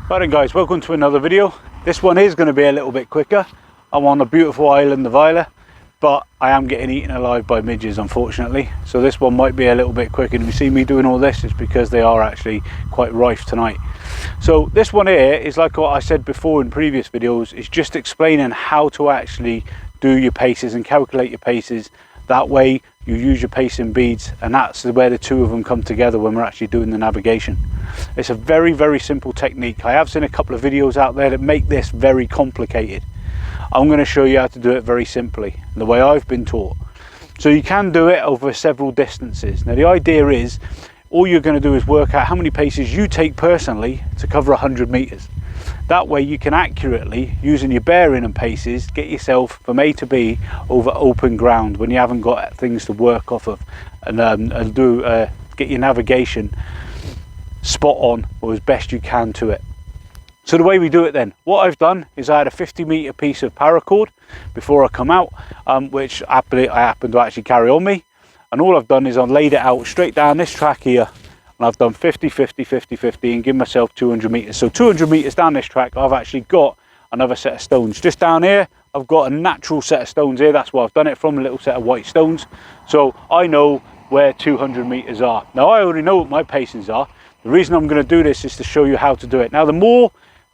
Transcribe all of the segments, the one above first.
Right then guys, welcome to another video. This one is going to be a little bit quicker. I'm on the beautiful island of Islay, but I am getting eaten alive by midges unfortunately. So this one might be a little bit quicker. If you see me doing all this, it's because they are actually quite rife tonight. So this one here is like what I said before in previous videos, is just explaining how to actually do your paces and calculate your paces. That way you use your pacing beads, and that's where the two of them come together when we're actually doing the navigation. It's a very, very simple technique. I have seen a couple of videos out there that make this very complicated. I'm going to show you how to do it very simply, the way I've been taught. So you can do it over several distances. Now the idea is, all you're going to do is work out how many paces you take personally to cover 100 meters. That way you can accurately, using your bearing and paces, get yourself from A to B over open ground when you haven't got things to work off of, and get your navigation spot on or as best you can to it. So the way we do it then, what I've done is I had a 50 meter piece of paracord before I come out, which I happen to actually carry on me, and all I've done is I've laid it out straight down this track here, and I've done 50 50 50 50 and give myself 200 meters. So 200 meters down this track I've actually got another set of stones. Just down here I've got a natural set of stones here, that's where I've done it from, a little set of white stones. So I know where 200 meters are. Now I already know what my pacings are. The reason I'm going to do this is to show you how to do it. Now the more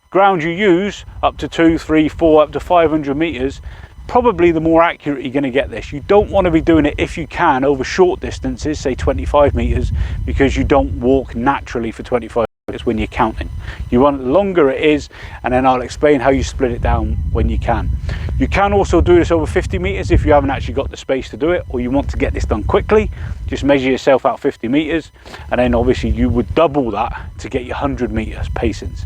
ground you use, up to 2, 3, 4, up to 500 meters, probably the more accurate you're going to get this. You don't want to be doing it, if you can, over short distances, say 25 meters, because you don't walk naturally for 25 meters when you're counting. You want the longer it is, and then I'll explain how you split it down when you can. You can also do this over 50 meters if you haven't actually got the space to do it, or you want to get this done quickly. Just measure yourself out 50 meters, and then obviously you would double that to get your 100 meters pacings.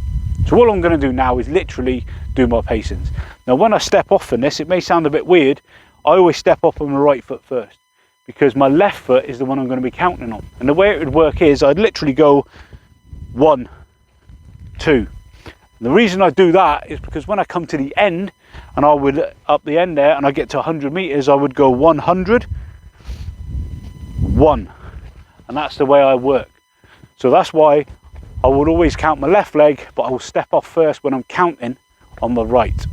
So what I'm going to do now is literally do my pacings. Now when I step off from this, it may sound a bit weird, I always step off on my right foot first, because my left foot is the one I'm going to be counting on. And the way it would work is I'd literally go 1, 2. And the reason I do that is because when I come to the end, and I would up the end there and I get to 100 meters, I would go 100, 1. And that's the way I work. So that's why I would always count my left leg, but I will step off first when I'm counting on the right.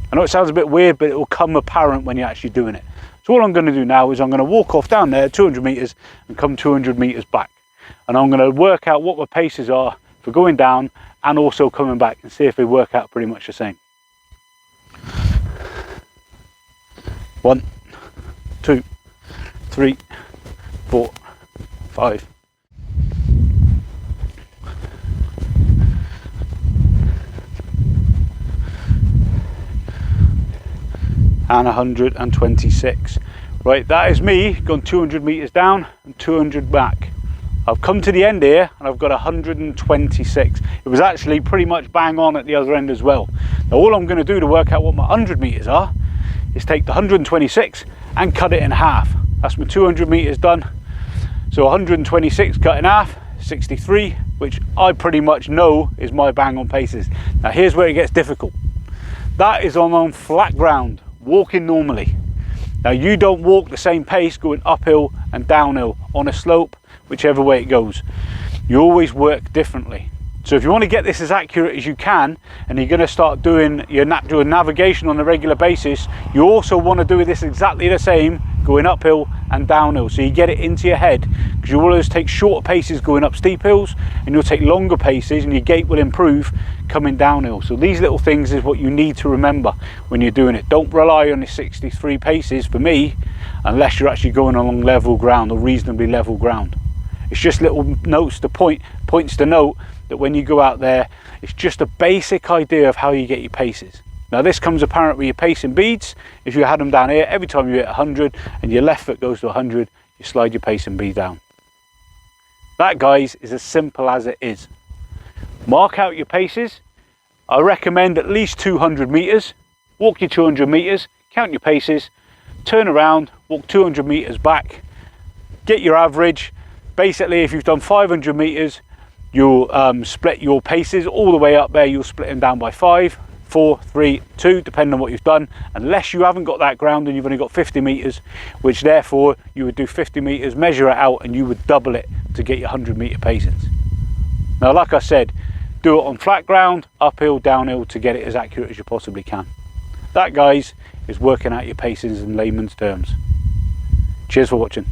I know it sounds a bit weird, but it will come apparent when you're actually doing it. So all I'm going to do now is I'm going to walk off down there 200 meters and come 200 meters back. And I'm going to work out what my paces are for going down and also coming back, and see if they work out pretty much the same. 1, 2, 3, 4, 5. And 126. Right, that is me gone 200 meters down and 200 back. I've come to the end here and I've got 126. It was actually pretty much bang on at the other end as well. Now all I'm going to do to work out what my 100 meters are is take the 126 and cut it in half. That's my 200 meters done. So 126 cut in half, 63, which I pretty much know is my bang on paces. Now here's where it gets difficult. That is on flat ground, walking normally. Now you don't walk the same pace going uphill and downhill on a slope, whichever way it goes. You always work differently. So if you want to get this as accurate as you can, and you're going to start doing your navigation on a regular basis, you also want to do this exactly the same going uphill and downhill, so you get it into your head, because you will always take shorter paces going up steep hills, and you'll take longer paces and your gait will improve coming downhill. So these little things is what you need to remember when you're doing it. Don't rely on the 63 paces for me unless you're actually going along level ground or reasonably level ground. It's just little notes to points to note that when you go out there, it's just a basic idea of how you get your paces. Now this comes apparent with your pacing beads. If you had them down here, every time you hit 100 and your left foot goes to 100, you slide your pacing bead down. That, guys, is as simple as it is. Mark out your paces. I recommend at least 200 meters. Walk your 200 meters, count your paces, turn around, walk 200 meters back, get your average. Basically, if you've done 500 meters, you'll split your paces all the way up there. You'll split them down by 5, 4, 3, 2, depending on what you've done, unless you haven't got that ground and you've only got 50 meters, which therefore you would do 50 meters, measure it out, and you would double it to get your 100 meter pacings. Now, like I said, Do it on flat ground, uphill, downhill, to get it as accurate as you possibly can. That, guys, is working out your pacings in layman's terms. Cheers for watching.